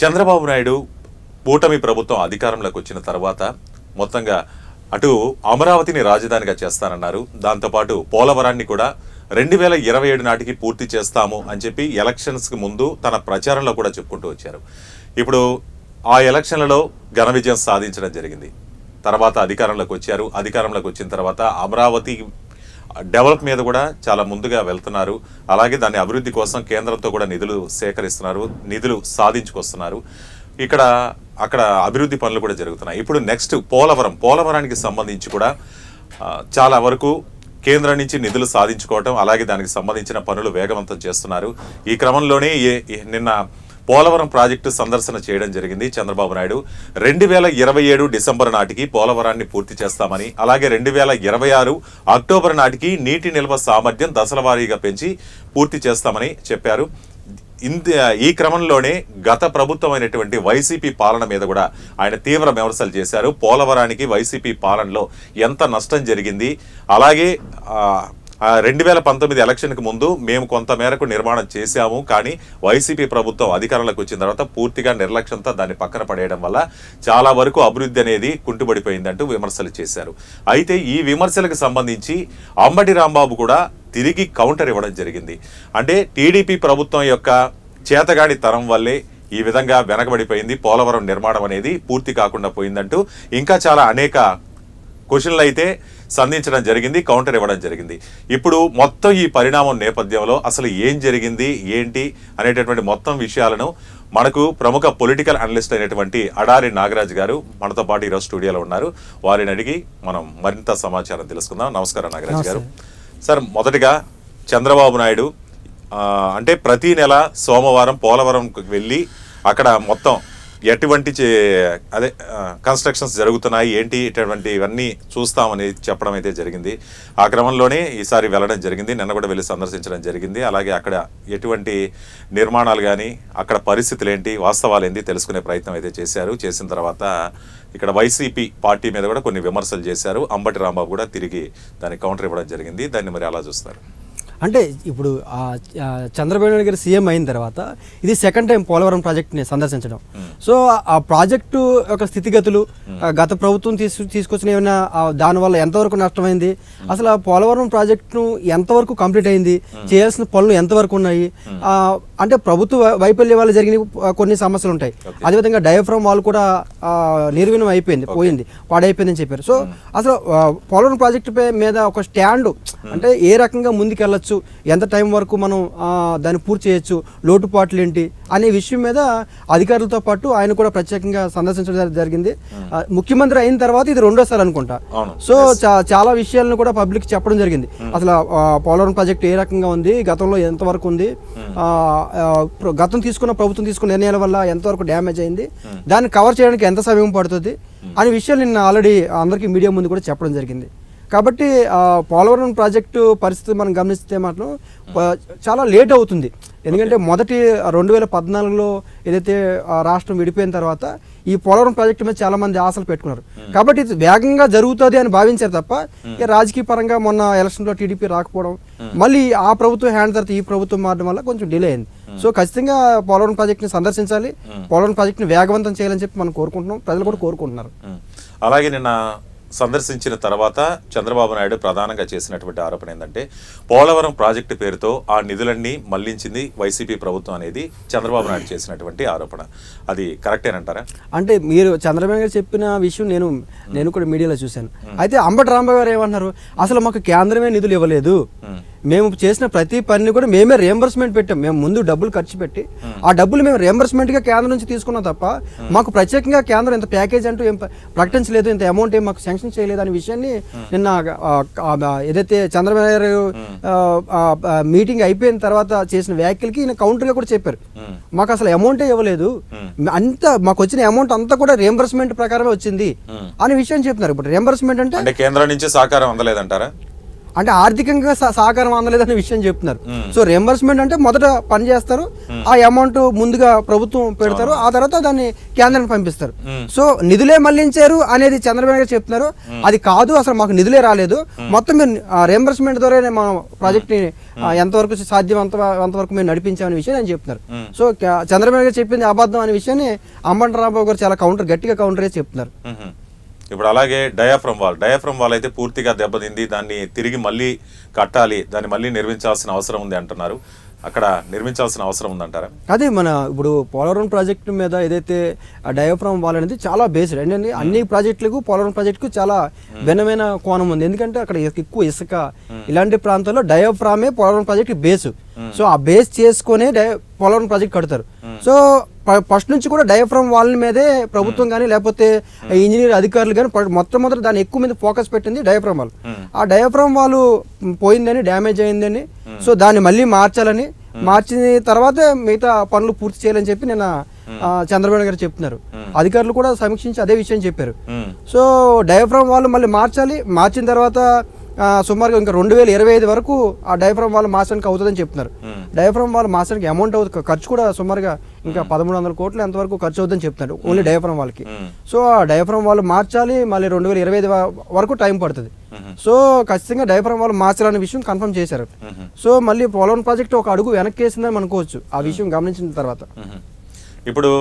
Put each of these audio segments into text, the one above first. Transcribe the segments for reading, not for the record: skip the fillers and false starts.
చంద్రబాబు నాయుడు కూటమి ప్రభుత్వం అధికారంలోకి వచ్చిన తర్వాత మొత్తంగా అటు అమరావతిని రాజధానిగా చేస్తానన్నారు. దాంతోపాటు పోలవరాన్ని కూడా 2027 నాటికి పూర్తి చేస్తాము అని చెప్పి ఎలక్షన్స్కి ముందు తన ప్రచారంలో కూడా చెప్పుకుంటూ వచ్చారు. ఇప్పుడు ఆ ఎలక్షన్లలో ఘన విజయం సాధించడం జరిగింది. తర్వాత అధికారంలోకి వచ్చారు. అధికారంలోకి వచ్చిన తర్వాత అమరావతి డెవలప్ మీద కూడా చాలా ముందుగా వెళ్తున్నారు. అలాగే దాని అభివృద్ధి కోసం కేంద్రంతో కూడా నిధులు సేకరిస్తున్నారు, నిధులు సాధించుకొస్తున్నారు. అక్కడ అభివృద్ధి పనులు కూడా జరుగుతున్నాయి. ఇప్పుడు నెక్స్ట్ పోలవరానికి సంబంధించి కూడా చాలా వరకు కేంద్రం నుంచి నిధులు సాధించుకోవటం, అలాగే దానికి సంబంధించిన పనులు వేగవంతం చేస్తున్నారు. ఈ క్రమంలోనే నిన్న పోలవరం ప్రాజెక్టు సందర్శన చేయడం జరిగింది చంద్రబాబు నాయుడు. 2027 డిసెంబర్ నాటికి పోలవరాన్ని పూర్తి చేస్తామని, అలాగే 2026 అక్టోబర్ నాటికి నీటి నిల్వ సామర్థ్యం దశల వారీగా పెంచి పూర్తి చేస్తామని చెప్పారు. ఈ క్రమంలోనే గత ప్రభుత్వమైనటువంటి వైసీపీ పాలన మీద కూడా ఆయన తీవ్ర విమర్శలు చేశారు. పోలవరానికి వైసీపీ పాలనలో ఎంత నష్టం జరిగింది, అలాగే 2019 ఎలక్షన్కి ముందు మేము కొంత మేరకు నిర్మాణం చేశాము, కానీ వైసీపీ ప్రభుత్వం అధికారంలోకి వచ్చిన తర్వాత పూర్తిగా నిర్లక్ష్యంతో దాన్ని పక్కన పడేయడం వల్ల చాలా వరకు అభివృద్ధి అనేది కుంటుపడిపోయిందంటూ విమర్శలు చేశారు. అయితే ఈ విమర్శలకు సంబంధించి అంబటి రాంబాబు కూడా తిరిగి కౌంటర్ ఇవ్వడం జరిగింది. అంటే టీడీపీ ప్రభుత్వం యొక్క చేతగాడి తరం వల్లే ఈ విధంగా వెనకబడిపోయింది, పోలవరం నిర్మాణం అనేది పూర్తి కాకుండా పోయిందంటూ ఇంకా చాలా అనేక క్వశ్చన్లు అయితే సంధించడం జరిగింది, కౌంటర్ ఇవ్వడం జరిగింది. ఇప్పుడు మొత్తం ఈ పరిణామం నేపథ్యంలో అసలు ఏం జరిగింది ఏంటి అనేటటువంటి మొత్తం విషయాలను మనకు ప్రముఖ పొలిటికల్ అనలిస్ట్ అయినటువంటి అడారి నాగరాజ్ గారు మనతో పాటు ఈరోజు స్టూడియోలో ఉన్నారు. వారిని అడిగి మనం మరింత సమాచారం తెలుసుకుందాం. నమస్కారం నాగరాజ్ గారు. సార్, మొదటిగా చంద్రబాబు నాయుడు అంటే ప్రతి నెల సోమవారం పోలవరంకి వెళ్ళి అక్కడ మొత్తం ఎటువంటి కన్స్ట్రక్షన్స్ జరుగుతున్నాయి ఏంటి ఇటువంటి ఇవన్నీ చూస్తామని చెప్పడం అయితే జరిగింది. ఆ క్రమంలోనే ఈసారి వెళ్ళడం జరిగింది. నిన్న కూడా వెళ్ళి సందర్శించడం జరిగింది. అలాగే అక్కడ ఎటువంటి నిర్మాణాలు కానీ అక్కడ పరిస్థితులు ఏంటి, వాస్తవాలు ఏంటి తెలుసుకునే ప్రయత్నం అయితే చేశారు. చేసిన తర్వాత ఇక్కడ వైసీపీ పార్టీ మీద కూడా కొన్ని విమర్శలు చేశారు. అంబటి రాంబాబు కూడా తిరిగి దానికి కౌంటర్ ఇవ్వడం జరిగింది. దాన్ని మరి అలా చూస్తారు. అంటే ఇప్పుడు చంద్రబాబు నాయుడు గారు సీఎం అయిన తర్వాత ఇది సెకండ్ టైం పోలవరం ప్రాజెక్ట్ని సందర్శించడం. సో ఆ ప్రాజెక్టు యొక్క స్థితిగతులు గత ప్రభుత్వం తీసుకొచ్చిన ఏమైనా దానివల్ల ఎంతవరకు నష్టమైంది, అసలు ఆ పోలవరం ప్రాజెక్టును ఎంతవరకు కంప్లీట్ అయింది, చేయాల్సిన పనులు ఎంతవరకు ఉన్నాయి, అంటే ప్రభుత్వ వైఫల్యం వల్ల జరిగిన కొన్ని సమస్యలు ఉంటాయి. అదేవిధంగా డయాఫ్రామ్ వాళ్ళు కూడా నిర్వీణం అయిపోయింది, పాడైపోయిందని చెప్పారు. సో అసలు పోలవరం ప్రాజెక్టు మీద ఒక స్టాండ్ అంటే ఏ రకంగా ముందుకెళ్ళచ్చు, ఎంత టైం వరకు మనం దాన్ని పూర్తి చేయొచ్చు, లోటుపాట్లు ఏంటి అనే విషయం మీద అధికారులతో పాటు ఆయన కూడా ప్రత్యేకంగా సందర్శించడం జరిగింది. ముఖ్యమంత్రి అయిన తర్వాత ఇది రెండోసారి అనుకుంటా. సో చాలా విషయాలను కూడా పబ్లిక్ చెప్పడం జరిగింది. అసలు పోలవరం ప్రాజెక్ట్ ఏ రకంగా ఉంది, గతంలో ఎంతవరకు ఉంది, ప్రభుత్వం తీసుకున్న నిర్ణయాల వల్ల ఎంతవరకు డ్యామేజ్ అయింది, దాన్ని కవర్ చేయడానికి ఎంత సమయం పడుతుంది అనే విషయాలు నిన్న ఆల్రెడీ అందరికీ మీడియా ముందు కూడా చెప్పడం జరిగింది. కాబట్టి పోలవరం ప్రాజెక్టు పరిస్థితి మనం గమనిస్తే మాత్రం చాలా లేట్ అవుతుంది. ఎందుకంటే మొదటి 2014లో ఏదైతే రాష్ట్రం విడిపోయిన తర్వాత ఈ పోలవరం ప్రాజెక్టు మీద చాలా మంది ఆశలు పెట్టుకున్నారు. కాబట్టి ఇది వేగంగా జరుగుతుంది అని భావించారు తప్ప రాజకీయ పరంగా మొన్న ఎలక్షన్లో టీడీపీ రాకపోవడం, మళ్ళీ ఆ ప్రభుత్వం హ్యాండ్ తర్వాత ఈ ప్రభుత్వం మారడం వల్ల కొంచెం డిలే అయింది. సో ఖచ్చితంగా పోలవరం ప్రాజెక్టుని సందర్శించాలి, పోలవరం ప్రాజెక్టుని వేగవంతం చేయాలని చెప్పి మనం కోరుకుంటున్నాం, ప్రజలు కూడా కోరుకుంటున్నారు. అలాగే నిన్న సందర్శించిన తర్వాత చంద్రబాబు నాయుడు ప్రధానంగా చేసినటువంటి ఆరోపణ ఏంటంటే పోలవరం ప్రాజెక్టు పేరుతో ఆ నిధులన్నీ మళ్లించింది వైసీపీ ప్రభుత్వం అనేది చంద్రబాబు నాయుడు చేసినటువంటి ఆరోపణ. అది కరెక్టేనంటారా? అంటే మీరు చంద్రబాబు గారు చెప్పిన విషయం నేను కూడా మీడియాలో చూశాను. అయితే అంబటి రాంబాబు గారు ఏమన్నారు, అసలు మాకు కేంద్రమే నిధులు ఇవ్వలేదు, మేము చేసిన ప్రతి పనిని కూడా మేమే రియంబర్స్మెంట్ పెట్టాం, మేము ముందు డబ్బులు ఖర్చు పెట్టి ఆ డబ్బులు మేము రియంబర్స్మెంట్గా కేంద్రం నుంచి తీసుకున్నాం తప్ప మాకు ప్రత్యేకంగా కేంద్రం ఇంత ప్యాకేజ్ అంటూ ఏం ప్రకటించలేదు, ఇంత అమౌంట్ ఏం మాకు శాంక్షన్ చేయలేదు అనే విషయాన్ని నిన్న ఏదైతే చంద్రబాబు గారు మీటింగ్ అయిపోయిన తర్వాత చేసిన వ్యాఖ్యలకి ఈయన కౌంటర్గా కూడా చెప్పారు, మాకు అసలు అమౌంటే ఇవ్వలేదు, అంతా మాకు వచ్చిన అమౌంట్ అంతా కూడా రియంబర్స్మెంట్ ప్రకారమే వచ్చింది అనే విషయాన్ని చెప్తున్నారు. ఇప్పుడు రియంబర్స్మెంట్ అంటే కేంద్రం నుంచి సహకారం అందలేదంటారా? అంటే ఆర్థికంగా సహకారం అందలేదనే విషయం చెప్తున్నారు. సో రియంబర్స్మెంట్ అంటే మొదట పని చేస్తారు, ఆ అమౌంట్ ముందుగా ప్రభుత్వం పెడతారు, ఆ తర్వాత దాన్ని కేంద్రానికి పంపిస్తారు. సో నిధులే మళ్లించారు అనేది చంద్రబాబు గారు చెప్తున్నారు. అది కాదు, అసలు మాకు నిధులే రాలేదు, మొత్తం మీరు రియంబర్స్మెంట్ ద్వారానే మా ప్రాజెక్ట్ ని ఎంతవరకు సాధ్యం అంతవరకు మేము నడిపించామనే విషయం ఆయన చెప్తున్నారు. సో చంద్రబాబు గారు చెప్పింది అబద్ధం అనే విషయాన్ని అంబటి రాంబాబు గారు చాలా గట్టిగా కౌంటర్ చేసి చెప్తున్నారు. ఇప్పుడు అలాగే డయాఫ్రమ్ వాల్ అయితే పూర్తిగా దెబ్బతింది, దాన్ని తిరిగి మళ్ళీ కట్టాలి, దాన్ని మళ్ళీ నిర్మించాల్సిన అవసరం ఉంది అంటున్నారు. అక్కడ నిర్మించాల్సిన అవసరం ఉందంటారా? అదే మన ఇప్పుడు పోలవరం ప్రాజెక్టు మీద ఏదైతే డయాఫ్రమ్ వాల్ అనేది చాలా బేస్డ్ ఏంటంటే అన్ని ప్రాజెక్టులకు పోలవరం ప్రాజెక్టుకు చాలా భిన్నమైన కోణం ఉంది. ఎందుకంటే అక్కడ ఎక్కువ ఇసుక, ఇలాంటి ప్రాంతాల్లో డయాఫ్రామే పోలవరం ప్రాజెక్టు బేస్. సో ఆ బేస్ చేసుకునే పోలవరం ప్రాజెక్ట్ కడతారు. సో ఫస్ట్ నుంచి కూడా డయాఫ్రామ్ వాల్ మీదే ప్రభుత్వం కానీ లేకపోతే ఇంజనీర్ అధికారులు కానీ మొట్టమొదటి దాన్ని ఎక్కువ మీద ఫోకస్ పెట్టింది డయాఫ్రామ్ వాల్. ఆ డయాఫ్రామ్ వాల్ పోయిందని, డ్యామేజ్ అయిందని, సో దాన్ని మళ్ళీ మార్చాలని, మార్చిన తర్వాత మిగతా పనులు పూర్తి చేయాలని చెప్పి నిన్న చంద్రబాబు గారు చెప్తున్నారు. అధికారులు కూడా సమీక్షించి అదే విషయం చెప్పారు. సో డయాఫ్రామ్ వాల్ మళ్ళీ మార్చాలి, మార్చిన తర్వాత సుమారుగా ఇంకా 2025 వరకు ఆ డయాఫ్రామ్ వాల్ మార్చడానికి అవుతుందని చెప్తున్నారు. డయాఫ్రామ్ వాల్ మార్చడానికి అమౌంట్ అవుతుంది, ఖర్చు కూడా సుమారుగా ఇంకా 1300 కోట్లు ఎంతవరకు ఖర్చు అవుతుందని చెప్తున్నారు ఓన్లీ డయాఫ్రామ్ వాల్కి. సో ఆ డయాఫ్రామ్ వాల్ మార్చాలి, మళ్ళీ 2025 వరకు టైం పడుతుంది. సో ఖచ్చితంగా డయాఫ్రామ్ వాల్ మార్చాలనే విషయం కన్ఫర్మ్ చేశారు. సో మళ్ళీ పోలవరం ప్రాజెక్ట్ ఒక అడుగు వెనక్కి వేసిందని అనుకోవచ్చు ఆ విషయం గమనించిన తర్వాత. ఇప్పుడు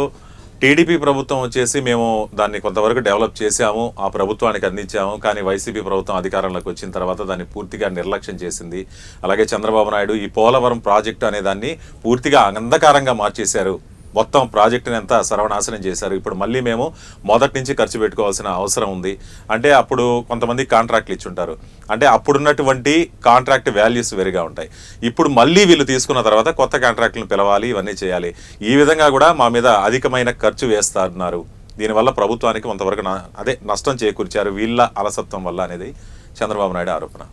టీడీపీ ప్రభుత్వం వచ్చేసి మేము దాన్ని కొంతవరకు డెవలప్ చేశాము, ఆ ప్రభుత్వానికి అందించాము, కానీ వైసీపీ ప్రభుత్వం అధికారంలోకి వచ్చిన తర్వాత దాన్ని పూర్తిగా నిర్లక్ష్యం చేసింది. అలాగే చంద్రబాబు నాయుడు ఈ పోలవరం ప్రాజెక్టు అనే దాన్ని పూర్తిగా అంధకారంగా మార్చేశారు, మొత్తం ప్రాజెక్టుని అంతా సర్వనాశనం చేశారు. ఇప్పుడు మళ్ళీ మేము మొదటి నుంచి ఖర్చు పెట్టుకోవాల్సిన అవసరం ఉంది అంటే అప్పుడు కొంతమంది కాంట్రాక్ట్లు ఇచ్చుంటారు, అంటే అప్పుడున్నటువంటి కాంట్రాక్ట్ వాల్యూస్ వేరుగా ఉంటాయి. ఇప్పుడు మళ్ళీ వీళ్ళు తీసుకున్న తర్వాత కొత్త కాంట్రాక్టులను పిలవాలి, ఇవన్నీ చేయాలి. ఈ విధంగా కూడా మా మీద అధికమైన ఖర్చు వేస్తున్నారు, దీనివల్ల ప్రభుత్వానికి కొంతవరకు నష్టం చేకూర్చారు వీళ్ళ అలసత్వం వల్ల అనేది చంద్రబాబు నాయుడు ఆరోపణ.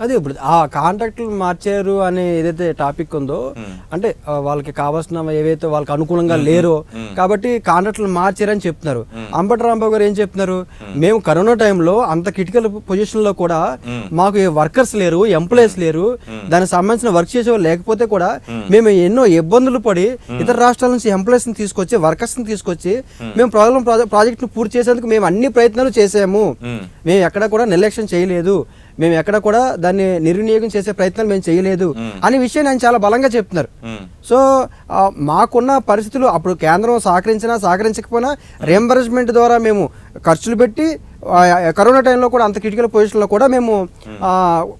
అదే ఇప్పుడు ఆ కాంట్రాక్టులు మార్చారు అనే ఏదైతే టాపిక్ ఉందో, అంటే వాళ్ళకి కావాల్సిన ఏవైతే వాళ్ళకి అనుకూలంగా లేరో కాబట్టి కాంట్రాక్టులు మార్చారని చెప్తున్నారు. అంబటి రాంబాబు గారు ఏం చెప్తున్నారు, మేము కరోనా టైంలో అంత క్రిటికల్ పొజిషన్ లో కూడా మాకు వర్కర్స్ లేరు, ఎంప్లాయీస్ లేరు, దానికి సంబంధించిన వర్క్ చేసే వాళ్ళు లేకపోతే కూడా మేము ఎన్నో ఇబ్బందులు పడి ఇతర రాష్ట్రాల నుంచి ఎంప్లాయీస్ ని తీసుకొచ్చి, వర్కర్స్ ని తీసుకొచ్చి మేము ప్రాజెక్ట్ ను పూర్తి చేసేందుకు మేము అన్ని ప్రయత్నాలు చేసాము, మేము ఎక్కడ కూడా నిర్లక్ష్యం చేయలేదు, మేము ఎక్కడ కూడా దాన్ని నిర్వినియోగం చేసే ప్రయత్నాలు మేము చేయలేదు అనే విషయాన్ని ఆయన చాలా బలంగా చెప్తున్నారు. సో మాకున్న పరిస్థితులు అప్పుడు కేంద్రం సహకరించినా సహకరించకపోయినా రియంబర్స్మెంట్ ద్వారా మేము ఖర్చులు పెట్టి కరోనా టైంలో కూడా అంత క్రిటికల్ పొజిషన్లో కూడా మేము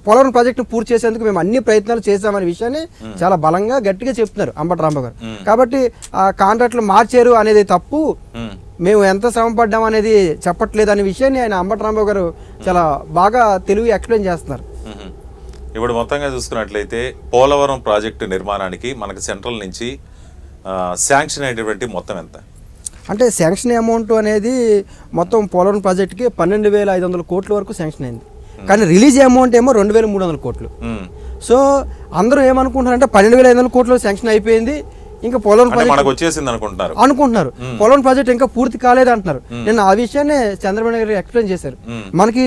పోలవరం ప్రాజెక్టును పూర్తి చేసేందుకు మేము అన్ని ప్రయత్నాలు చేశామనే విషయాన్ని చాలా బలంగా గట్టిగా చెప్తున్నారు అంబటి రాంబాబు గారు. కాబట్టి ఆ కాంట్రాక్టులు మార్చారు అనేది తప్పు, మేము ఎంత శ్రమ పడ్డాం అనేది చెప్పట్లేదు అనే విషయాన్ని ఆయన అంబటి రాంబాబు గారు చాలా బాగా తెలివి ఎక్స్ప్లెయిన్ చేస్తున్నారు. ఇప్పుడు మొత్తంగా చూసుకున్నట్లయితే పోలవరం ప్రాజెక్టు నిర్మాణానికి మనకు సెంట్రల్ నుంచి శాంక్షన్ అయినటువంటి మొత్తం ఎంత? అంటే శాంక్షన్ అమౌంట్ అనేది మొత్తం పోలవరం ప్రాజెక్టుకి 12,500 కోట్ల వరకు శాంక్షన్ అయింది, కానీ రిలీజ్ అమౌంట్ ఏమో 2,300 కోట్లు. సో అందరూ ఏమనుకుంటున్నారంటే 12,500 కోట్లు శాంక్షన్ అయిపోయింది, ఇంకా పోలవరం ప్రాజెక్ట్ వచ్చేసింది అనుకుంటున్నారు, పోలవరం ప్రాజెక్ట్ ఇంకా పూర్తి కాలేదు అంటున్నారు. నేను ఆ విషయాన్ని చంద్రబాబు నాయుడు గారు ఎక్స్ప్లెయిన్ చేశారు. మనకి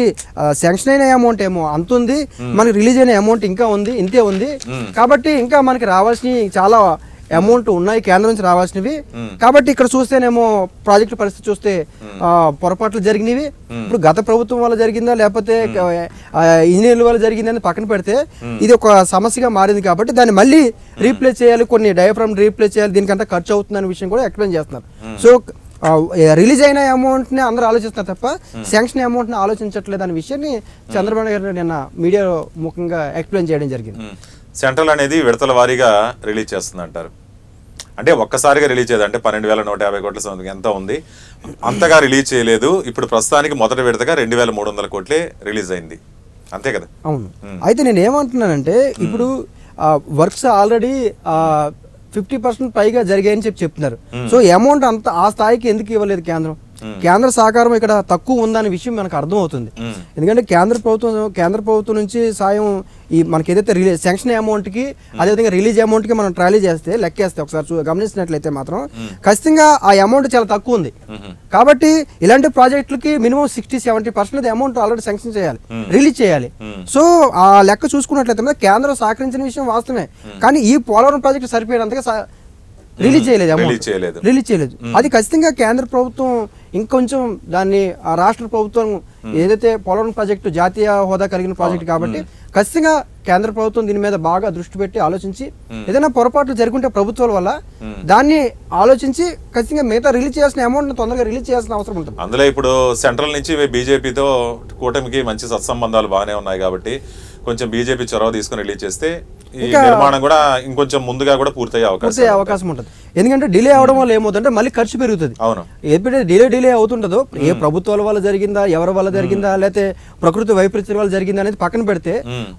శాంక్షన్ అయిన అమౌంట్ ఏమో అంత ఉంది, మనకి రిలీజ్ అయిన అమౌంట్ ఇంకా ఉంది, ఇంతే ఉంది, కాబట్టి ఇంకా మనకి రావాల్సినవి చాలా అమౌంట్ ఉన్నాయి కేంద్రం నుంచి రావాల్సినవి. కాబట్టి ఇక్కడ చూస్తేనేమో ప్రాజెక్టు పరిస్థితి చూస్తే పొరపాట్లు జరిగినవి, ఇప్పుడు గత ప్రభుత్వం వల్ల జరిగిందా లేకపోతే ఇంజనీర్ల వల్ల జరిగిందని పక్కన పెడితే ఇది ఒక సమస్యగా మారింది. కాబట్టి దాన్ని మళ్ళీ రీప్లేస్ చేయాలి, కొన్ని డయాఫ్రామ్ రీప్లేస్ చేయాలి, దీనికంతా ఖర్చు అవుతుందనే విషయం కూడా ఎక్స్ప్లెయిన్ చేస్తున్నారు. సో రిలీజ్ అయిన అమౌంట్ని అందరూ ఆలోచిస్తున్నారు తప్ప శాంక్షన్ అమౌంట్ని ఆలోచించట్లేదు అనే విషయాన్ని చంద్రబాబు గారు నిన్న మీడియా ముఖంగా ఎక్స్ప్లెయిన్ చేయడం జరిగింది. సెంట్రల్ అనేది విడతల వారీగా రిలీజ్ చేస్తుంది అంటారు, అంటే ఒక్కసారిగా రిలీజ్ చేయదు, అంటే 12,150 కోట్ల సంథింగ్ ఎంత ఉంది అంతగా రిలీజ్ చేయలేదు. ఇప్పుడు ప్రస్తుతానికి మొదటి విడతగా 2,300 కోట్లే రిలీజ్ అయింది, అంతే కదా? అవును. అయితే నేను ఏమంటున్నానంటే ఇప్పుడు వర్క్స్ ఆల్రెడీ 50% పైగా జరిగాయని చెప్తున్నారు. సో అమౌంట్ అంత ఆ స్థాయికి ఎందుకు ఇవ్వలేదు కేంద్రం? కేంద్ర సహకారం ఇక్కడ తక్కువ ఉందనే విషయం మనకు అర్థమవుతుంది. ఎందుకంటే కేంద్ర ప్రభుత్వం నుంచి సాయం ఈ మనకి ఏదైతే శాంక్షన్ అమౌంట్కి అదేవిధంగా రిలీజ్ అమౌంట్కి మనం ట్రాలీ చేస్తే లెక్కేస్తే ఒకసారి గమనించినట్లయితే మాత్రం ఖచ్చితంగా ఆ అమౌంట్ చాలా తక్కువ ఉంది. కాబట్టి ఇలాంటి ప్రాజెక్టులకి మినిమం 60-70% అమౌంట్ ఆల్రెడీ శాంక్షన్ చేయాలి, రిలీజ్ చేయాలి. సో ఆ లెక్క చూసుకున్నట్లయితే కేంద్రం సహకరించిన విషయం వాస్తవమే, కానీ ఈ పోలవరం ప్రాజెక్టు సరిపోయేంతగా రిలీజ్ చేయలేదు, అమౌంట్ రిలీజ్ చేయలేదు. అది ఖచ్చితంగా కేంద్ర ప్రభుత్వం ఇంకొంచెం దాన్ని ఆ రాష్ట్ర ప్రభుత్వం ఏదైతే పోలవరం ప్రాజెక్టు జాతీయ హోదా కలిగిన ప్రాజెక్టు కాబట్టి ఖచ్చితంగా కేంద్ర ప్రభుత్వం దీని మీద బాగా దృష్టి పెట్టి ఆలోచించి ఏదైనా పొరపాట్లు జరుగుంటే ప్రభుత్వాల వల్ల దాన్ని ఆలోచించి ఖచ్చితంగా మిగతా రిలీజ్ చేయాల్సిన అమౌంట్ తొందరగా రిలీజ్ చేయాల్సిన అవసరం ఉంటుంది. అందులో ఇప్పుడు సెంట్రల్ నుంచి బీజేపీతో కూటమికి మంచి సత్సంబంధాలు బాగానే ఉన్నాయి కాబట్టి కొంచెం బీజేపీ చొరవ తీసుకుని రిలీజ్ చేస్తే ఈ నిర్మాణం కూడా ఇంకొంచెం ముందుగా కూడా పూర్తయ్యే అవకాశం ఉంటుంది. ఎందుకంటే డిలే అవడం వల్ల ఏమవుతుందంటే మళ్ళీ ఖర్చు పెరుగుతుంది. అవును, ఎప్పుడైతే డిలే అవుతుంటుందో ఏ ప్రభుత్వాల వల్ల జరిగిందా, ఎవరి వల్ల జరిగిందా, లేకపోతే ప్రకృతి వైపరీత్యం వల్ల జరిగిందా అనేది పక్కన పెడితే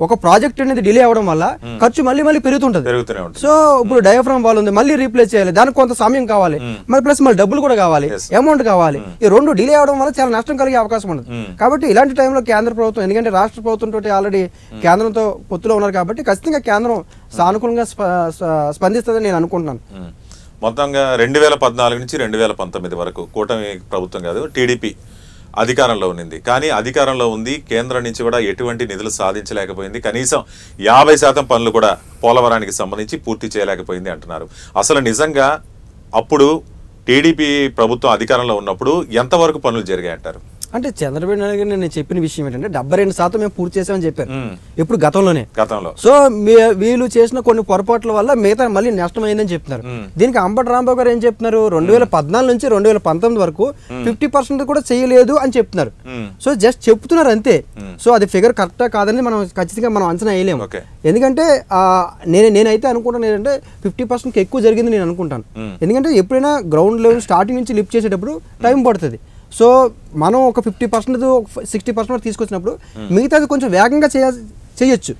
ఒక ప్రాజెక్ట్ అనేది డిలే అవడం వల్ల ఖర్చు మళ్ళీ పెరుగుతుంటది. సో ఇప్పుడు డయాఫ్రామ్ వాల్ ఉంది, మళ్ళీ రీప్లేస్ చేయాలి, దానికి కొంత సమయం కావాలి, మరి ప్లస్ మళ్ళీ డబ్బులు కూడా కావాలి, అమౌంట్ కావాలి. ఈ రెండు డిలే అవడం వల్ల చాలా నష్టం కలిగే అవకాశం ఉంటుంది. కాబట్టి ఇలాంటి టైంలో కేంద్ర ప్రభుత్వం, ఎందుకంటే రాష్ట్ర ప్రభుత్వం తోటి ఆల్రెడీ కేంద్రంతో పొత్తులో ఉన్నారు కాబట్టి ఖచ్చితంగా కేంద్రం సానుకూలంగా స్పందిస్తుందని నేను అనుకుంటున్నాను. మొత్తంగా 2014 నుంచి 2019 వరకు కూటమి ప్రభుత్వం కాదు టీడీపీ అధికారంలో ఉన్నింది. కానీ అధికారంలో ఉంది, కేంద్రం నుంచి కూడా ఎటువంటి నిధులు సాధించలేకపోయింది. కనీసం 50% పనులు కూడా పోలవరానికి సంబంధించి పూర్తి చేయలేకపోయింది అంటున్నారు. అసలు నిజంగా అప్పుడు టీడీపీ ప్రభుత్వం అధికారంలో ఉన్నప్పుడు ఎంతవరకు పనులు జరిగాయి అంటారు? అంటే చంద్రబాబు నాయుడు గారు నేను చెప్పిన విషయం ఏంటంటే 72% మేము పూర్తి చేసామని చెప్పారు ఇప్పుడు గతంలో. సో వీళ్ళు చేసిన కొన్ని పొరపాట్ల వల్ల మిగతా మళ్ళీ నష్టం అయిందని చెప్తున్నారు. దీనికి అంబటి రాంబాబు గారు ఏం చెప్తున్నారు, 2014 నుంచి 2019 వరకు 50% కూడా చేయలేదు అని చెప్తున్నారు. సో జస్ట్ చెప్తున్నారు అంతే. సో అది ఫిగర్ కరెక్టా కాదని మనం ఖచ్చితంగా మనం అంచనా వేయలేము. ఎందుకంటే నేనైతే అనుకుంటాను ఏంటంటే 50% ఎక్కువ జరిగింది నేను అనుకుంటాను. ఎందుకంటే ఎప్పుడైనా గ్రౌండ్ లెవెల్ స్టార్టింగ్ నుంచి లిఫ్ట్ చేసేటప్పుడు టైం పడుతుంది. సో మనం ఒక 50% 60% తీసుకొచ్చినప్పుడు మిగతాది కొంచెం వేగంగా చేయొచ్చు.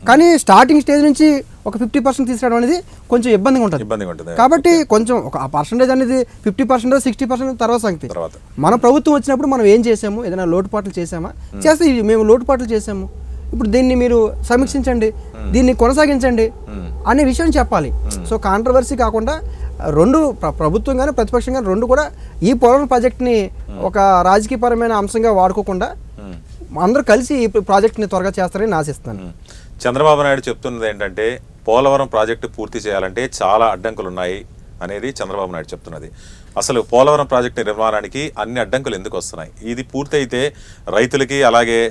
కానీ స్టార్టింగ్ స్టేజ్ నుంచి ఒక 50% తీసుకురావడం అనేది కొంచెం ఇబ్బందిగా ఉంటుంది. కాబట్టి కొంచెం ఒక ఆ పర్సంటేజ్ అనేది 50% 60% తర్వాత సంగతి. మన ప్రభుత్వం వచ్చినప్పుడు మనం ఏం చేసాము, ఏదైనా లోటుపాట్లు చేసామా, చేస్తే మేము లోటుపాట్లు చేసాము, ఇప్పుడు దీన్ని మీరు సమీక్షించండి, దీన్ని కొనసాగించండి అనే విషయం చెప్పాలి. సో కాంట్రవర్సీ కాకుండా రెండు ప్రభుత్వం కానీ ప్రతిపక్షం కానీ రెండు కూడా ఈ పోలవరం ప్రాజెక్ట్ని ఒక రాజకీయపరమైన అంశంగా వాడుకోకుండా అందరూ కలిసి ఈ ప్రాజెక్ట్ని త్వరగా చేస్తారని ఆశిస్తాను. చంద్రబాబు నాయుడు చెప్తున్నది ఏంటంటే పోలవరం ప్రాజెక్టు పూర్తి చేయాలంటే చాలా అడ్డంకులు ఉన్నాయి అనేది చంద్రబాబు నాయుడు చెప్తున్నది. అసలు పోలవరం ప్రాజెక్టు నిర్మాణానికి అన్ని అడ్డంకులు ఎందుకు వస్తున్నాయి? ఇది పూర్తయితే రైతులకి అలాగే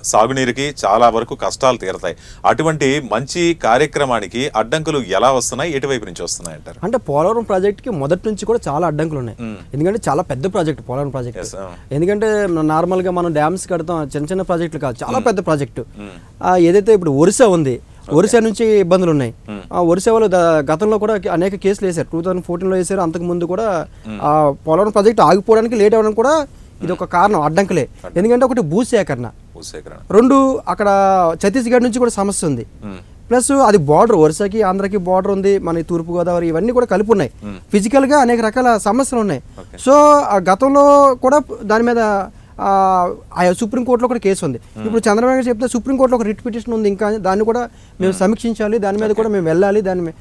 సాగునీరుకి చాలా వరకు కష్టాలు తీరతాయి. అటువంటి మంచి కార్యక్రమానికి అడ్డంకులు ఎలా వస్తున్నాయి, ఎటువైపు నుంచి వస్తున్నాయి అంటారు? అంటే పోలవరం ప్రాజెక్ట్కి మొదటి నుంచి కూడా చాలా అడ్డంకులు ఉన్నాయి. ఎందుకంటే చాలా పెద్ద ప్రాజెక్ట్ పోలవరం ప్రాజెక్ట్. ఎందుకంటే నార్మల్గా మనం డ్యామ్స్ కడతాం, చిన్న ప్రాజెక్టులు కాదు, చాలా పెద్ద ప్రాజెక్టు. ఏదైతే ఇప్పుడు ఒరిస్సా ఉంది, ఒరిస్సా నుంచి ఇబ్బందులు ఉన్నాయి. ఒరిస్సా వాళ్ళు గతంలో కూడా అనేక కేసులు వేశారు, 2014లో వేశారు. అంతకుముందు కూడా పోలవరం ప్రాజెక్టు ఆగిపోవడానికి లేట్ అవ్వడానికి కూడా ఇది ఒక కారణం, అడ్డంకులే. ఎందుకంటే ఒకటి భూసేకరణ, రెండు అక్కడ ఛత్తీస్గఢ్ నుంచి కూడా సమస్య ఉంది, ప్లస్ అది బార్డర్, ఒరిస్సాకి ఆంధ్రాకి బార్డర్ ఉంది, మన తూర్పు గోదావరి ఇవన్నీ కూడా కలిపి ఉన్నాయి. ఫిజికల్గా అనేక రకాల సమస్యలు ఉన్నాయి. సో గతంలో కూడా దాని మీద సుప్రీంకోర్టులో కూడా కేసు ఉంది. ఇప్పుడు చంద్రబాబు గారు చెప్తే సుప్రీంకోర్టులో ఒక రిట్ పిటిషన్ ఉంది, ఇంకా దాన్ని కూడా మేము సమీక్షించాలి, దాని మీద కూడా మేము వెళ్ళాలి, దాన్ని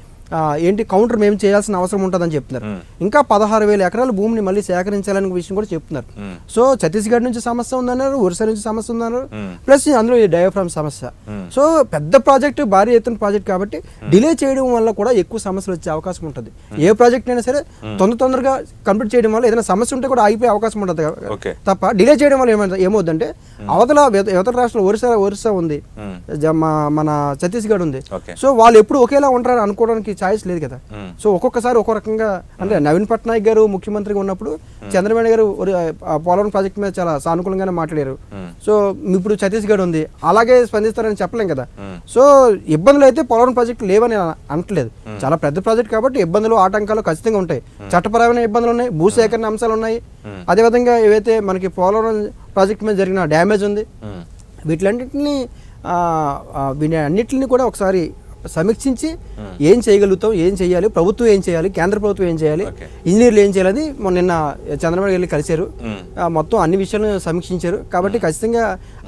ఏంటి కౌంటర్ మేము చేయాల్సిన అవసరం ఉంటుందని చెప్తున్నారు. ఇంకా 16,000 ఎకరాల భూమిని మళ్ళీ సేకరించాలనే విషయం కూడా చెప్తున్నారు. సో ఛత్తీస్గఢ్ నుంచి సమస్య ఉందన్నారు, ఒరిస్సా నుంచి సమస్య ఉందన్నారు, ప్లస్ అందులో ఈ డయాఫ్రామ్ సమస్య. సో పెద్ద ప్రాజెక్టు, భారీ ఎత్తున ప్రాజెక్ట్ కాబట్టి డిలే చేయడం వల్ల కూడా ఎక్కువ సమస్యలు వచ్చే అవకాశం ఉంటుంది. ఏ ప్రాజెక్ట్ అయినా సరే తొందరగా కంప్లీట్ చేయడం వల్ల ఏదైనా సమస్య ఉంటే కూడా ఆగిపోయే అవకాశం ఉంటుంది తప్ప డిలే చేయడం వల్ల ఏమవుతుందంటే అవతల రాష్ట్రంలో ఒరిస్సా ఉంది, మన ఛత్తీస్గఢ్ ఉంది. సో వాళ్ళు ఎప్పుడు ఒకేలా ఉంటారని అనుకోవడానికి ఛాయిస్ లేదు కదా. సో ఒక్కొక్కసారి ఒక్కో రకంగా, అంటే నవీన్ పట్నాయక్ గారు ముఖ్యమంత్రిగా ఉన్నప్పుడు చంద్రబాబు గారు పోలవరం ప్రాజెక్ట్ మీద చాలా సానుకూలంగానే మాట్లాడారు. సో ఇప్పుడు ఛత్తీస్గఢ్ ఉంది, అలాగే స్పందిస్తారని చెప్పలేం కదా. సో ఇబ్బందులు అయితే పోలవరం ప్రాజెక్టు లేవని అనట్లేదు, చాలా పెద్ద ప్రాజెక్ట్ కాబట్టి ఇబ్బందులు ఆటంకాలు ఖచ్చితంగా ఉంటాయి. చట్టపరమైన ఇబ్బందులు ఉన్నాయి, భూసేకరణ అంశాలు ఉన్నాయి, అదేవిధంగా ఏవైతే మనకి పోలవరం ప్రాజెక్ట్ మీద జరిగిన డ్యామేజ్ ఉంది, వీటిలన్నింటినీ కూడా ఒకసారి సమీక్షించి ఏం చేయగలుగుతాం, ఏం చేయాలి, ప్రభుత్వం ఏం చేయాలి, కేంద్ర ప్రభుత్వం ఏం చేయాలి, ఇంజనీర్లు ఏం చేయాలని నిన్న చంద్రబాబు వెళ్ళి కలిశారు. మొత్తం అన్ని విషయాలను సమీక్షించారు. కాబట్టి ఖచ్చితంగా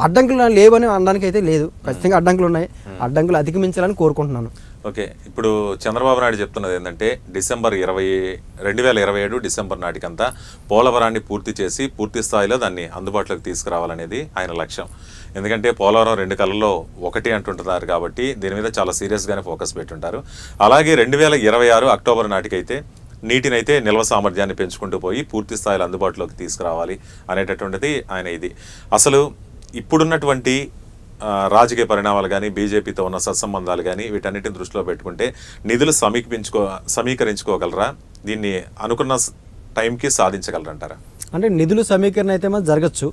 అడ్డంకులు లేవని అనడానికి అయితే లేదు. ఖచ్చితంగా అడ్డంకులు ఉన్నాయి. అడ్డంకులు అధిగమించాలని కోరుకుంటున్నాను. ఓకే, ఇప్పుడు చంద్రబాబు నాయుడు చెప్తున్నది ఏంటంటే 2027 డిసెంబర్ నాటికంతా పోలవరాన్ని పూర్తి చేసి పూర్తి స్థాయిలో దాన్ని అందుబాటులోకి తీసుకురావాలనేది ఆయన లక్ష్యం. ఎందుకంటే పోలవరం 2 కళ్ళల్లో ఒకటి అంటుంటున్నారు కాబట్టి దీని మీద చాలా సీరియస్గానే ఫోకస్ పెట్టుంటారు. అలాగే 2026 అక్టోబర్ నాటికైతే నీటినైతే నిల్వ సామర్థ్యాన్ని పెంచుకుంటూ పోయి పూర్తి స్థాయిలో అందుబాటులోకి తీసుకురావాలి అనేటటువంటిది ఆయన ఇది. అసలు ఇప్పుడున్నటువంటి రాజకీయ పరిణామాలు కానీ, బీజేపీతో ఉన్న సత్సంబంధాలు కానీ, వీటన్నిటిని దృష్టిలో పెట్టుకుంటే నిధులు సమీకరించుకోగలరా? దీన్ని అనుకున్న టైంకి సాధించగలరంటారా? అంటే నిధులు సమీకరణ అయితే జరగచ్చు,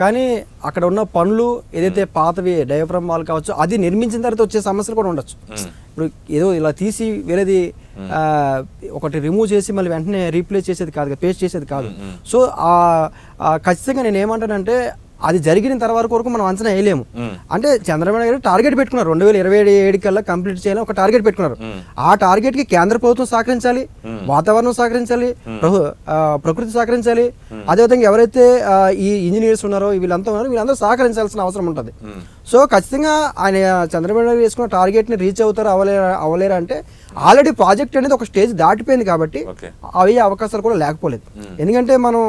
కానీ అక్కడ ఉన్న పనులు ఏదైతే పాతవి డయాఫ్రమ్ వాల్ కావచ్చు, అది నిర్మించిన తర్వాత వచ్చే సమస్యలు కూడా ఉండొచ్చు. ఇప్పుడు ఏదో ఇలా తీసి వేరేది ఒకటి రిమూవ్ చేసి మళ్ళీ వెంటనే రీప్లేస్ చేసేది కాదు, పేస్ట్ చేసేది కాదు. సో ఖచ్చితంగా నేను ఏమంటానంటే అది జరిగిన తర్వాత వరకు మనం అంచనా వేయలేము. అంటే చంద్రబాబు గారు టార్గెట్ పెట్టుకున్నారు, 2027 కల్లా కంప్లీట్ చేయాలని ఒక టార్గెట్ పెట్టుకున్నారు. ఆ టార్గెట్ కి కేంద్ర ప్రభుత్వం సహకరించాలి, వాతావరణం సహకరించాలి, ప్రకృతి సహకరించాలి. అదేవిధంగా ఎవరైతే ఈ ఇంజనీర్స్ ఉన్నారో వీళ్ళందరూ సహకరించాల్సిన అవసరం ఉంటుంది. సో ఖచ్చితంగా ఆయన చంద్రబాబు నాయుడు వేసుకున్న టార్గెట్ ని రీచ్ అవుతారు అవ్వలేరా అంటే ఆల్రెడీ ప్రాజెక్ట్ అనేది ఒక స్టేజ్ దాటిపోయింది కాబట్టి అవి అవకాశాలు కూడా లేకపోలేదు. ఎందుకంటే మనం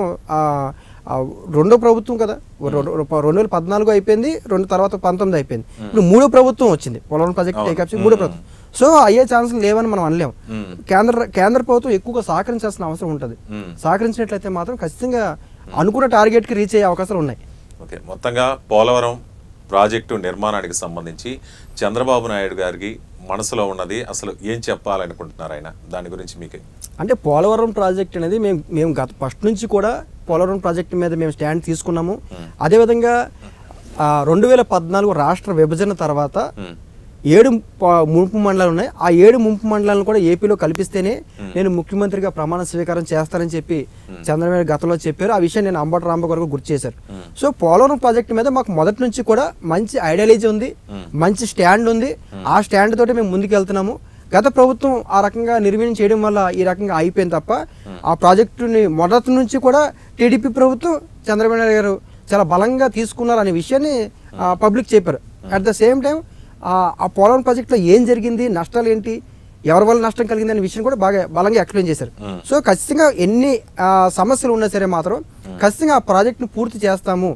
రెండో ప్రభుత్వం కదా, 2014 అయిపోయింది, తర్వాత 19 అయిపోయింది, ఇప్పుడు మూడో ప్రభుత్వం వచ్చింది, పోలవరం ప్రాజెక్ట్ టేకప్ మూడో ప్రభుత్వం. సో అయ్యే ఛాన్సులు లేవని మనం అనలేము. కేంద్ర ప్రభుత్వం ఎక్కువగా సహకరించాల్సిన అవసరం ఉంటుంది. సహకరించినట్లయితే మాత్రం ఖచ్చితంగా అనుకున్న టార్గెట్ కి రీచ్ అయ్యే అవకాశాలు ఉన్నాయి. ఓకే, మొత్తంగా పోలవరం ప్రాజెక్టు నిర్మాణానికి సంబంధించి చంద్రబాబు నాయుడు గారికి మనసులో ఉన్నది అసలు ఏం చెప్పాలనుకుంటున్నారు ఆయన, దాని గురించి మీకు? అంటే పోలవరం ప్రాజెక్ట్ అనేది మేము గత ఫస్ట్ నుంచి కూడా పోలవరం ప్రాజెక్ట్ మీద మేము స్టాండ్ తీసుకున్నాము. అదేవిధంగా 2014 రాష్ట్ర విభజన తర్వాత 7 ముంపు మండలాలు ఉన్నాయి. ఆ 7 ముంపు మండలాలను కూడా ఏపీలో కల్పిస్తేనే నేను ముఖ్యమంత్రిగా ప్రమాణ స్వీకారం చేస్తానని చెప్పి చంద్రబాబు గతంలో చెప్పారు. ఆ విషయం నేను అంబటి రాంబాబు గారు గుర్తు చేశారు. సో పోలవరం ప్రాజెక్టు మీద మాకు మొదటి నుంచి కూడా మంచి ఐడియాలజీ ఉంది, మంచి స్టాండ్ ఉంది. ఆ స్టాండ్ తోటి మేము ముందుకు వెళ్తున్నాము. గత ప్రభుత్వం ఆ రకంగా నిర్వీర్యం చేయడం వల్ల ఈ రకంగా అయిపోయింది తప్ప ఆ ప్రాజెక్టుని మొదటి నుంచి కూడా టీడీపీ ప్రభుత్వం చంద్రబాబు నాయుడు గారు చాలా బలంగా తీసుకున్నారు అనే విషయాన్ని పబ్లిక్ చెప్పారు. అట్ ద సేమ్ టైం ఆ పోలవరం ప్రాజెక్టులో ఏం జరిగింది, నష్టాలు ఏంటి, ఎవరి వల్ల నష్టం కలిగింది అనే విషయం కూడా బాగా బలంగా ఎక్స్ప్లెయిన్ చేశారు. సో ఖచ్చితంగా ఎన్ని సమస్యలు ఉన్నా సరే మాత్రం ఖచ్చితంగా ఆ ప్రాజెక్టును పూర్తి చేస్తాము.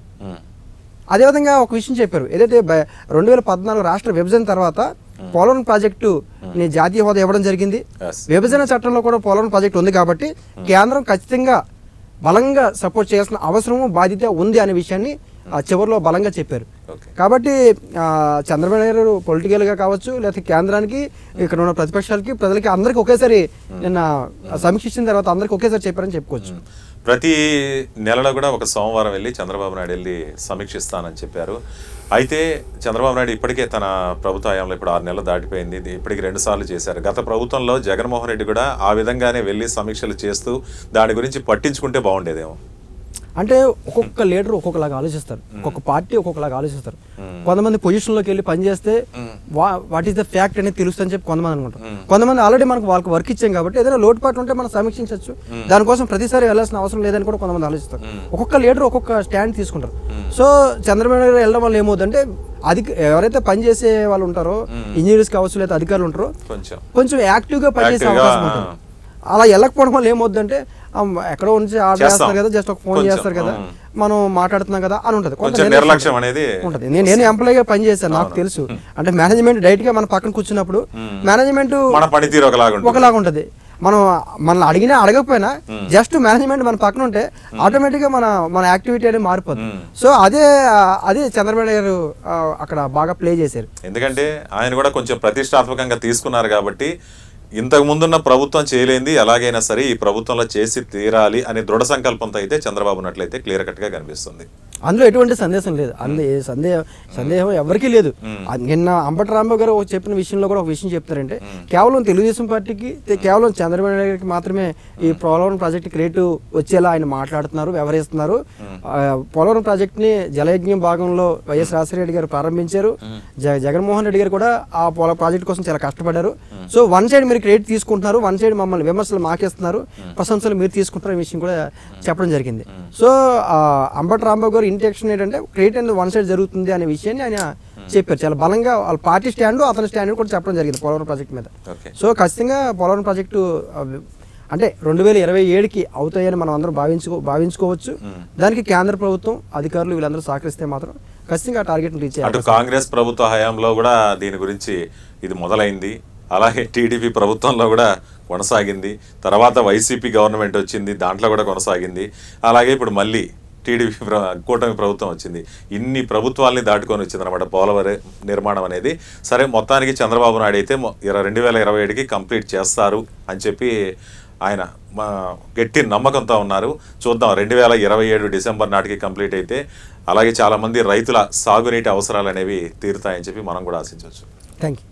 అదేవిధంగా ఒక విషయం చెప్పారు, ఏదైతే 2014 రాష్ట్ర విభజన తర్వాత పోలవరం ప్రాజెక్టు జాతీయ హోదా ఇవ్వడం జరిగింది. విభజన చట్టంలో కూడా పోలవరం ప్రాజెక్టు ఉంది కాబట్టి కేంద్రం ఖచ్చితంగా బలంగా సపోర్ట్ చేయాల్సిన అవసరము బాధ్యత ఉంది అనే విషయాన్ని చివరిలో బలంగా చెప్పారు. కాబట్టి చంద్రబాబు నాయుడు గారు పొలిటికల్గా కావచ్చు, లేకపోతే కేంద్రానికి, ఇక్కడ ఉన్న ప్రతిపక్షాలకి, ప్రజలకి అందరికీ ఒకేసారి నిన్న సమీక్షించిన తర్వాత అందరికీ ఒకేసారి చెప్పారని చెప్పుకోవచ్చు. ప్రతి నెలలో కూడా ఒక సోమవారం వెళ్ళి చంద్రబాబు నాయుడు వెళ్ళి సమీక్షిస్తానని చెప్పారు. అయితే చంద్రబాబు నాయుడు ఇప్పటికే తన ప్రభుత్వ హయాంలో ఇప్పుడు 6 నెలలు దాటిపోయింది, ఇప్పటికి 2 సార్లు చేశారు. గత ప్రభుత్వంలో జగన్మోహన్ రెడ్డి కూడా ఆ విధంగానే వెళ్ళి సమీక్షలు చేస్తూ దాని గురించి పట్టించుకుంటే బాగుండేదేమో. అంటే ఒక్కొక్క లీడర్ ఒక్కొక్కలాగా ఆలోచిస్తారు, ఒక్కొక్క పార్టీ ఒక్కొక్కలాగా ఆలోచిస్తారు. కొంతమంది పొజిషన్లోకి వెళ్ళి పనిచేస్తే వాట్ ఈస్ ద ఫ్యాక్ట్ అనేది తెలుస్తుందని చెప్పి కొంతమంది అనుకుంటారు. కొంతమంది ఆల్రెడీ వాళ్ళకి వర్క్ ఇచ్చాం కాబట్టి ఏదైనా లోటుపాట్లు ఉంటే మనం సమీక్షించవచ్చు, దానికోసం ప్రతిసారి వెళ్ళాల్సిన అవసరం లేదని కూడా కొంతమంది ఆలోచిస్తారు. ఒక్కొక్క లీడర్ ఒక్కొక్క స్టాండ్ తీసుకుంటారు. సో చంద్రబాబు నాయుడు వెళ్ళడం వల్ల ఏమవుతుందంటే ఎవరైతే పనిచేసే వాళ్ళు ఉంటారో, ఇంజనీర్స్ కావచ్చు లేదా అధికారులు ఉంటారో కొంచెం యాక్టివ్గా పనిచేసే అవకాశం ఉంటుంది. అలా వెళ్ళకపోవడం వల్ల ఏమవుతుందంటే ఎక్కడో నుంచి ఆర్డర్ చేస్తారు కదా, జస్ట్ ఒక ఫోన్ చేస్తారు కదా, మనం మాట్లాడుతున్నాం కదా అని ఉంటుంది. ఉంటుంది. నేను ఎంప్లాయీగా పనిచేస్తాను, నాకు తెలుసు. అంటే మేనేజ్మెంట్ డైరెక్ట్ గా మన పక్కన కూర్చున్నప్పుడు మేనేజ్మెంట్ ఒకలాగా ఉంటుంది. మనల్ని అడిగినా అడగకపోయినా జస్ట్ మేనేజ్మెంట్ మన పక్కన ఉంటే ఆటోమేటిక్ గా మన యాక్టివిటీ అనేది మారిపోతుంది. సో అదే చంద్రబాబు గారు అక్కడ బాగా ప్లే చేశారు. ఎందుకంటే ఆయన కూడా కొంచెం ప్రతిష్టాత్మకంగా తీసుకున్నారు కాబట్టి ఇంతకు ముందున్న ప్రభుత్వం చేయలేంది ఎలాగైనా సరే ఈ ప్రభుత్వంలో చేసి తీరాలి అనే దృఢ సంకల్పంతో అయితే చంద్రబాబు ఉన్నట్లయితే క్లియర్ కట్ గా కనిపిస్తుంది. అందులో ఎటువంటి సందేశం లేదు. సందేహం ఎవరికీ లేదు. నిన్న అంబటి రాంబాబు గారు చెప్పిన విషయంలో కూడా ఒక విషయం చెప్తారంటే కేవలం తెలుగుదేశం పార్టీకి, కేవలం చంద్రబాబు నాయుడు గారికి మాత్రమే ఈ పోలవరం ప్రాజెక్టుకి రేటు వచ్చేలా ఆయన మాట్లాడుతున్నారు, వ్యవహరిస్తున్నారు. పోలవరం ప్రాజెక్టుని జలయజ్ఞం భాగంలో వైఎస్ రాజశేఖర రెడ్డి గారు ప్రారంభించారు. జగన్మోహన్ రెడ్డి గారు కూడా ఆ ప్రాజెక్టు కోసం చాలా కష్టపడ్డారు. సో వన్ సైడ్ మీరు క్రెడిట్ తీసుకుంటున్నారు, వన్ సైడ్ మమ్మల్ని విమర్శలు మాకేస్తున్నారు, ప్రశంసలు మీరు తీసుకుంటున్నారు, ఈ విషయం కూడా చెప్పడం జరిగింది. సో అంబటి రాంబాబు గారు ఇంటెక్షన్ ఏంటంటే క్రెడిట్ అనేది వన్ సైడ్ జరుగుతుంది అనే విషయాన్ని ఆయన చెప్పారు. చాలా బలంగా వాళ్ళ పార్టీ స్టాండ్, అతని స్టాండ్ కూడా చెప్పడం జరిగింది పోలవరం ప్రాజెక్ట్ మీద. సో ఖచ్చితంగా పోలవరం ప్రాజెక్టు అంటే 2027కి అవుతాయని మనం అందరం భావించుకోవచ్చు. దానికి కేంద్ర ప్రభుత్వం అధికారులు వీళ్ళందరూ సహకరిస్తే మాత్రం ఖచ్చితంగా టార్గెట్ రీచ్ అయ్యారు. అటు కాంగ్రెస్ ప్రభుత్వ హయాంలో కూడా దీని గురించి ఇది మొదలైంది, అలాగే టీడీపీ ప్రభుత్వంలో కూడా కొనసాగింది, తర్వాత వైసీపీ గవర్నమెంట్ వచ్చింది, దాంట్లో కూడా కొనసాగింది, అలాగే ఇప్పుడు మళ్ళీ టీడీపీ కూటమి ప్రభుత్వం వచ్చింది. ఇన్ని ప్రభుత్వాల్ని దాటుకొని వచ్చిందనమాట పోలవరం నిర్మాణం అనేది. సరే, మొత్తానికి చంద్రబాబు నాయుడు అయితే 2027కి కంప్లీట్ చేస్తారు అని చెప్పి ఆయన గట్టి నమ్మకంతో ఉన్నారు. చూద్దాం, 2027 డిసెంబర్ నాటికి కంప్లీట్ అయితే అలాగే చాలామంది రైతుల సాగునీటి అవసరాలు అనేవి తీరుతాయని చెప్పి మనం కూడా ఆశించవచ్చు. Thank you.